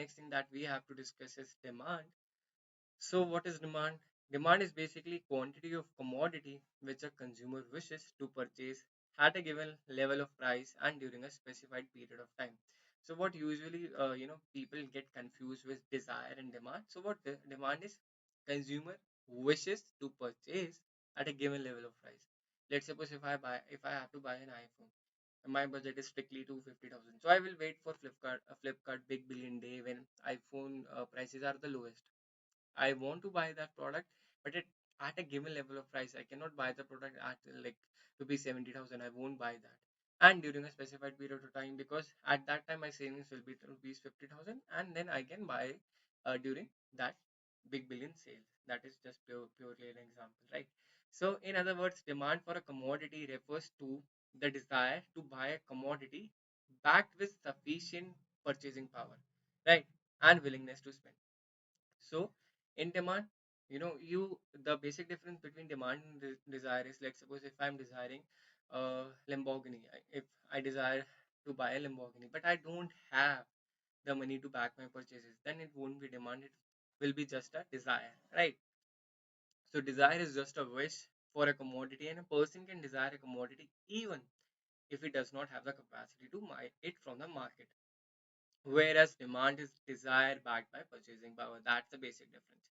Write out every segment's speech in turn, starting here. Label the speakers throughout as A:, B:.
A: next thing that we have to discuss is demand. So what is demand? Demand is basically quantity of commodity which a consumer wishes to purchase at a given level of price and during a specified period of time. So what usually people get confused with desire and demand. So what demand is? Consumer wishes to purchase at a given level of price. Let's suppose if I have to buy an iPhone, my budget is strictly 250,000. So I will wait for Flipkart Big Billion Day when iPhone prices are the lowest. I want to buy that product, but at a given level of price, I cannot buy the product at like rupees 70,000. I won't buy that. And during a specified period of time, because at that time my savings will be rupees 50,000, and then I can buy during that big billion sale. That is just purely an example, right? So, in other words, demand for a commodity refers to the desire to buy a commodity backed with sufficient purchasing power, right? And willingness to spend. So in demand, the basic difference between demand and desire is, like, suppose if I'm desiring a Lamborghini, if I desire to buy a Lamborghini, but I don't have the money to back my purchases, then it won't be demand. It will be just a desire, right? So desire is just a wish for a commodity, and a person can desire a commodity even if he does not have the capacity to buy it from the market. Whereas demand is desire backed by purchasing power. That's the basic difference.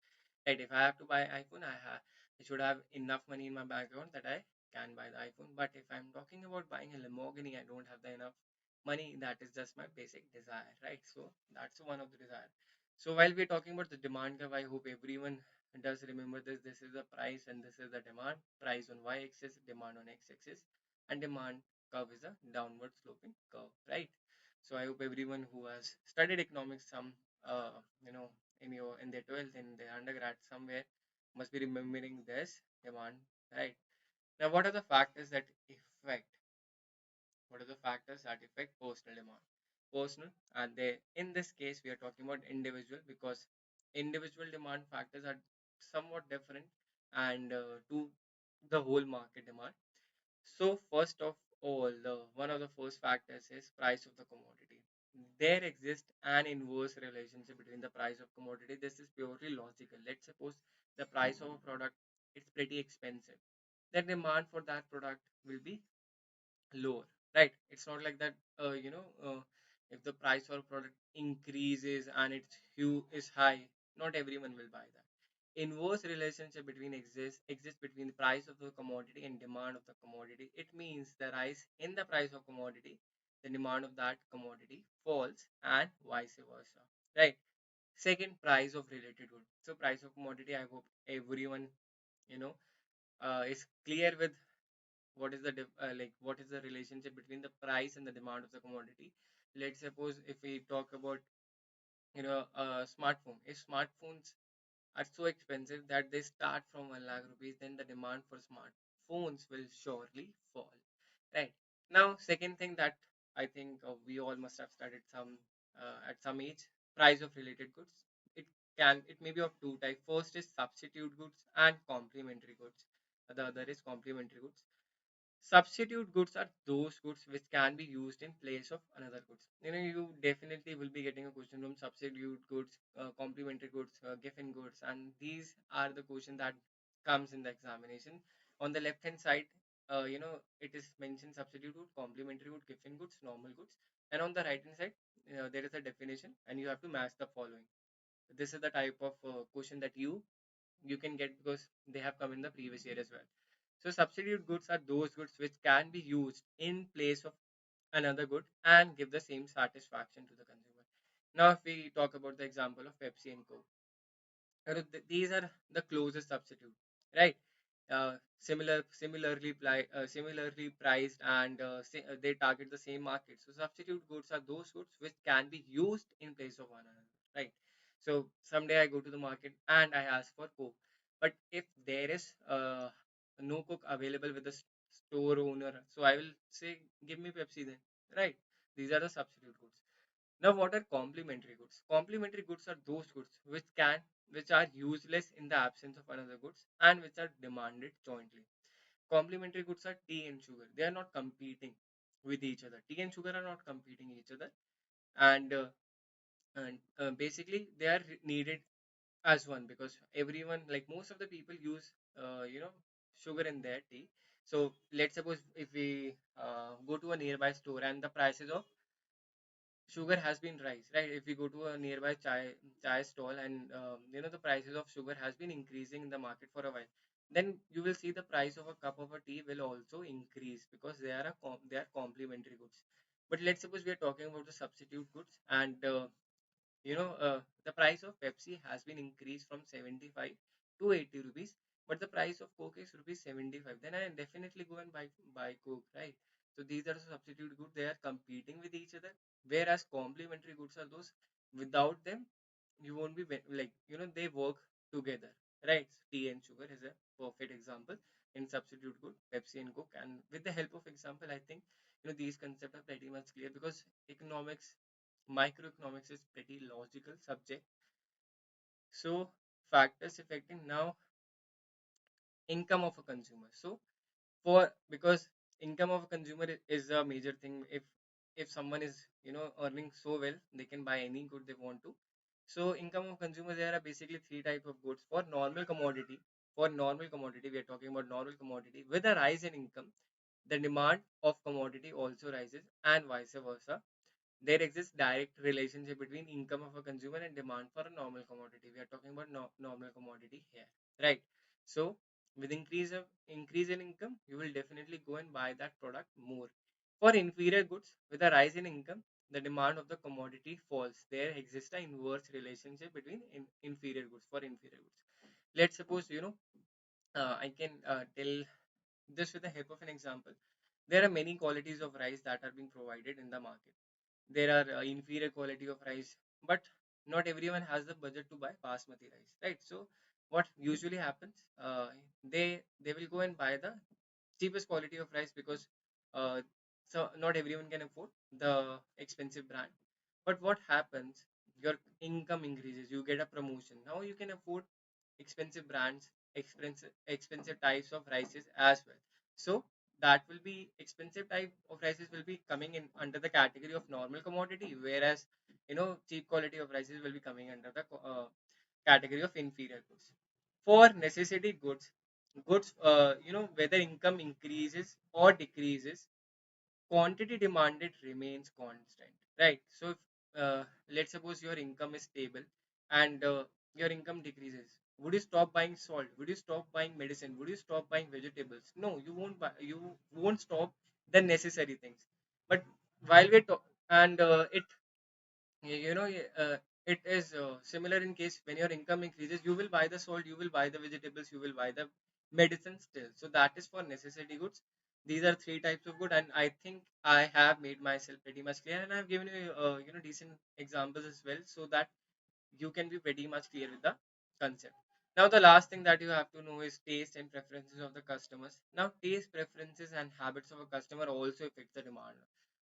A: Right, if I have to buy iPhone, I should have enough money in my bank account that I can buy the iPhone. But if I'm talking about buying a Lamborghini, I don't have the enough money. That is just my basic desire, right? So that's one of the desire. So while we're talking about the demand curve, I hope everyone does remember this. This is the price and this is the demand. Price on y-axis, demand on x-axis, and demand curve is a downward sloping curve, right? So I hope everyone who has studied economics some, you know, in their 12th, in their undergrad somewhere, must be remembering this demand, right? Now, what are the factors that affect personal demand? Personal, and they, in this case, we are talking about individual, because individual demand factors are somewhat different and to the whole market demand. So first of all, the one of the first factors is price of the commodity. There exists an inverse relationship between the price of commodity. This is purely logical. Let's suppose the price of a product is pretty expensive. The demand for that product will be lower, right? It's not like that. If the price for a product increases and its hue is high, not everyone will buy that. Inverse relationship between exists between the price of the commodity and demand of the commodity. It means the rise in the price of commodity, the demand of that commodity falls, and vice versa, right? Second, price of related good. So price of commodity, I hope everyone you know is clear with what is the relationship between the price and the demand of the commodity. Let's suppose if we talk about a smartphone. If smartphones are so expensive that they start from 1 lakh rupees, then the demand for smartphones will surely fall, right? Now, second thing that I think we all must have studied some at some age: price of related goods. It may be of two types. First is substitute goods and complementary goods. The other is complementary goods. Substitute goods are those goods which can be used in place of another goods. You definitely will be getting a question from substitute goods, complementary goods, given goods, and these are the question that comes in the examination. On the left hand side, it is mentioned substitute good, complementary good, given goods, normal goods, and on the right hand side, there is a definition, and you have to match the following. This is the type of question that you can get because they have come in the previous year as well. So substitute goods are those goods which can be used in place of another good and give the same satisfaction to the consumer. Now, if we talk about the example of Pepsi and Coke, these are the closest substitute, right? Similarly priced, and they target the same market. So substitute goods are those goods which can be used in place of one another, right? So someday I go to the market and I ask for Coke, but if there is no Coke available with the store owner, so I will say, give me Pepsi then, right? These are the substitute goods. Now, what are complementary goods? Complementary goods are those goods which are useless in the absence of another goods and which are demanded jointly. Complementary goods are tea and sugar. They are not competing with each other. Tea and sugar are not competing each other, and and basically they are needed as one, because everyone, like most of the people, use sugar in their tea. So let's suppose if we go to a nearby store and the prices of sugar has been raised, right? If we go to a nearby chai stall and the prices of sugar has been increasing in the market for a while, then you will see the price of a cup of a tea will also increase, because they are complementary goods. But let's suppose we are talking about the substitute goods, and the price of Pepsi has been increased from 75 to 80 rupees, but the price of Coke is rupees 75. Then I definitely go and buy Coke, right? So these are the substitute goods. They are competing with each other, whereas complementary goods are those without them you won't be like they work together, right? Tea and sugar is a perfect example in substitute good, Pepsi and Coke. And with the help of example, I think these concepts are pretty much clear, because economics, microeconomics is pretty logical subject. So factors affecting now income of a consumer. So for because income of a consumer is a major thing. If someone is earning so well, they can buy any good they want to. So income of consumer, there are basically three type of goods. For normal commodity, we are talking about normal commodity. With a rise in income, the demand of commodity also rises, and vice versa. There exists direct relationship between income of a consumer and demand for a normal commodity. We are talking about normal commodity here, right? So with increase in income, you will definitely go and buy that product more. For inferior goods, with a rise in income, the demand of the commodity falls. There exists an inverse relationship between inferior goods. For inferior goods, let's suppose I can tell this with the help of an example. There are many qualities of rice that are being provided in the market. There are inferior quality of rice, but not everyone has the budget to buy basmati rice, right? So what usually happens, they will go and buy the cheapest quality of rice, because uh, so not everyone can afford the expensive brand. But what happens, your income increases, you get a promotion, now you can afford expensive brands, expensive types of rices as well. So that will be expensive type of rices will be coming in under the category of normal commodity, whereas cheap quality of rices will be coming under the category of inferior goods. For necessity goods, whether income increases or decreases, quantity demanded remains constant, right? So if, let's suppose your income is stable, and your income decreases, would you stop buying salt? Would you stop buying medicine? Would you stop buying vegetables? No, you won't buy, you won't stop the necessary things. But while we talk, and it is similar in case when your income increases, you will buy the salt, you will buy the vegetables, you will buy the medicine still. So that is for necessity goods. These are three types of good, and I think I have made myself pretty much clear, and I've given you decent examples as well, so that you can be pretty much clear with the concept. Now, the last thing that you have to know is taste and preferences of the customers. Now, taste, preferences, and habits of a customer also affect the demand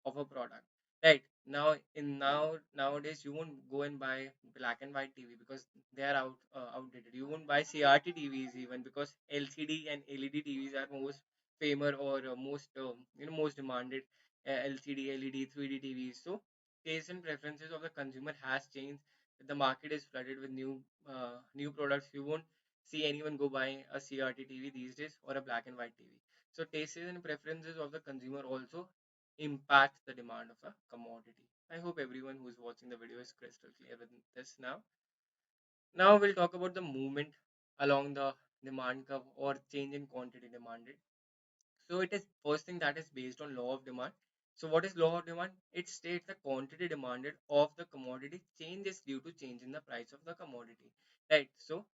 A: of a product. Right nowadays, you won't go and buy black and white TV, because they are outdated. You won't buy CRT TVs even, because LCD and LED TVs are most famous, or most demanded. LCD, LED, 3D TVs. So taste and preferences of the consumer has changed. The market is flooded with new products. You won't see anyone go buy a CRT TV these days, or a black and white TV. So tastes and preferences of the consumer also impacts the demand of a commodity. I hope everyone who is watching the video is crystal clear with this now. Now we'll talk about the movement along the demand curve, or change in quantity demanded. So it is first thing that is based on law of demand. So what is law of demand? It states the quantity demanded of the commodity changes due to change in the price of the commodity. Right. So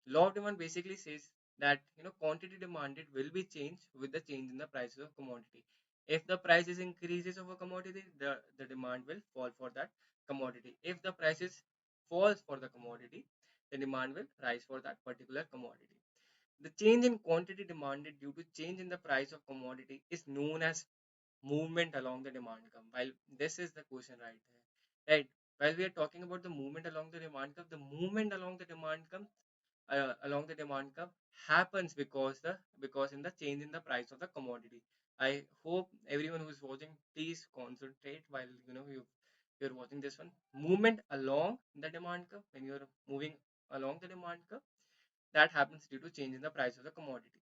A: law of demand basically says that quantity demanded will be changed with the change in the prices of commodity. If the prices increases of a commodity, the demand will fall for that commodity. If the prices falls for the commodity, the demand will rise for that particular commodity. The change in quantity demanded due to change in the price of commodity is known as movement along the demand curve. While this is the question right here, right? While we are talking about the movement along the demand curve, the movement along the demand curve happens because in the change in the price of the commodity. I hope everyone who is watching, please concentrate while you you're watching this one, movement along the demand curve. When you're moving along the demand curve, that happens due to change in the price of the commodity.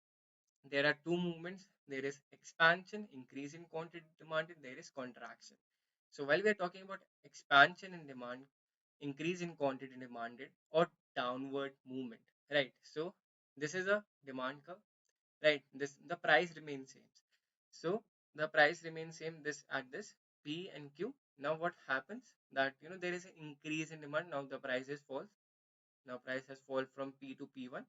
A: There are two movements. There is expansion, increase in quantity demanded. There is contraction. So while we are talking about expansion in demand, increase in quantity demanded, or downward movement, right? So this is a demand curve, right? This the price remains same. So the price remains same this at this P and Q. Now what happens that there is an increase in demand. Now the prices fall. Now price has fallen from P to P1,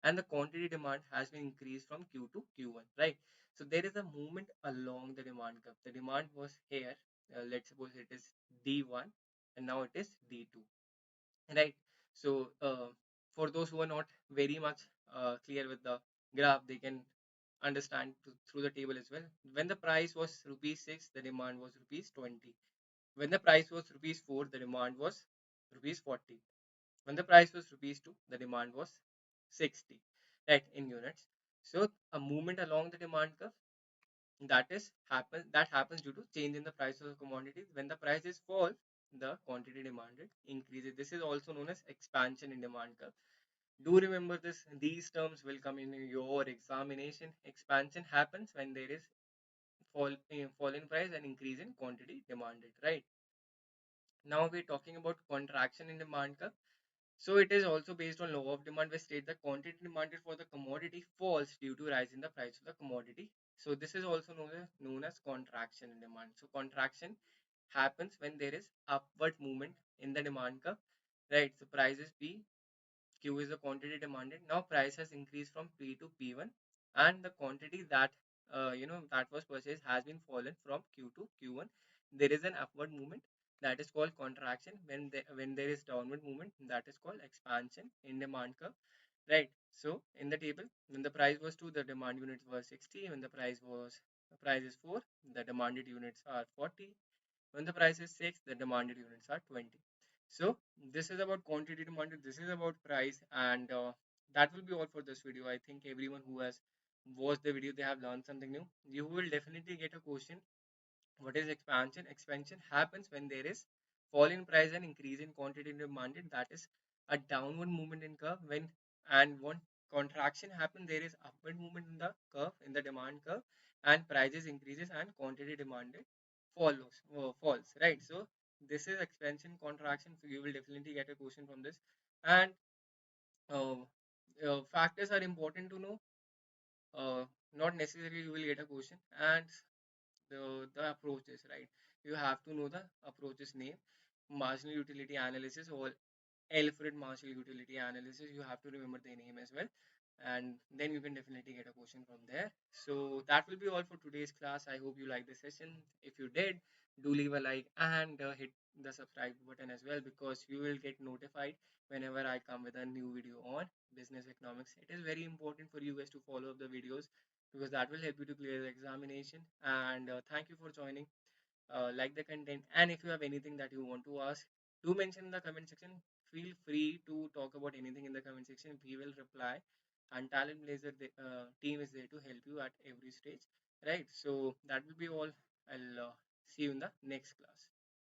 A: and the quantity demand has been increased from Q to Q1, right? So there is a movement along the demand curve. The demand was here. Let's suppose it is D1, and now it is D2, right? So for those who are not very much clear with the graph, they can understand through the table as well. When the price was rupees 6, the demand was rupees 20. When the price was rupees 4, the demand was rupees 40. When the price was rupees 2, the demand was 60, right, in units. So a movement along the demand curve, that happens due to change in the price of the commodities. When the prices fall, the quantity demanded increases. This is also known as expansion in demand curve. Do remember this. These terms will come in your examination. Expansion happens when there is fall in price and increase in quantity demanded, right? Now we're talking about contraction in demand curve. So it is also based on law of demand, which states that quantity demanded for the commodity falls due to rise in the price of the commodity. So this is also known as contraction in demand. So contraction happens when there is upward movement in the demand curve, right? So prices P, Q is the quantity demanded. Now price has increased from P to P1, and the quantity that was purchased has been fallen from Q to Q1. There is an upward movement, that is called contraction. When there is downward movement, that is called expansion in demand curve, right? So in the table, when the price was 2, the demand units were 60. When the price is 4, the demanded units are 40. When the price is 6, the demanded units are 20. So this is about quantity demanded, this is about price, and that will be all for this video. I think everyone who has watched the video, they have learned something new. You will definitely get a question. What is expansion? Expansion happens when there is fall in price and increase in quantity demanded. That is a downward movement in curve. When contraction happens, there is upward movement in the curve, in the demand curve, and prices increases and quantity demanded falls. Right. So this is expansion contraction. So you will definitely get a question from this. And uh, factors are important to know. Uh, Not necessarily you will get a question. And the approaches, right? You have to know the approaches name, marginal utility analysis, or Alfred Marshall utility analysis. You have to remember the name as well, and then you can definitely get a question from there. So that will be all for today's class. I hope you liked the session. If you did, do leave a like and hit the subscribe button as well, because you will get notified whenever I come with a new video on business economics. It is very important for you guys to follow up the videos, because that will help you to clear the examination. And thank you for joining. Like the content, and if you have anything that you want to ask, do mention in the comment section. Feel free to talk about anything in the comment section. We will reply, and TalentBlazer team is there to help you at every stage, right? So that will be all. I'll see you in the next class.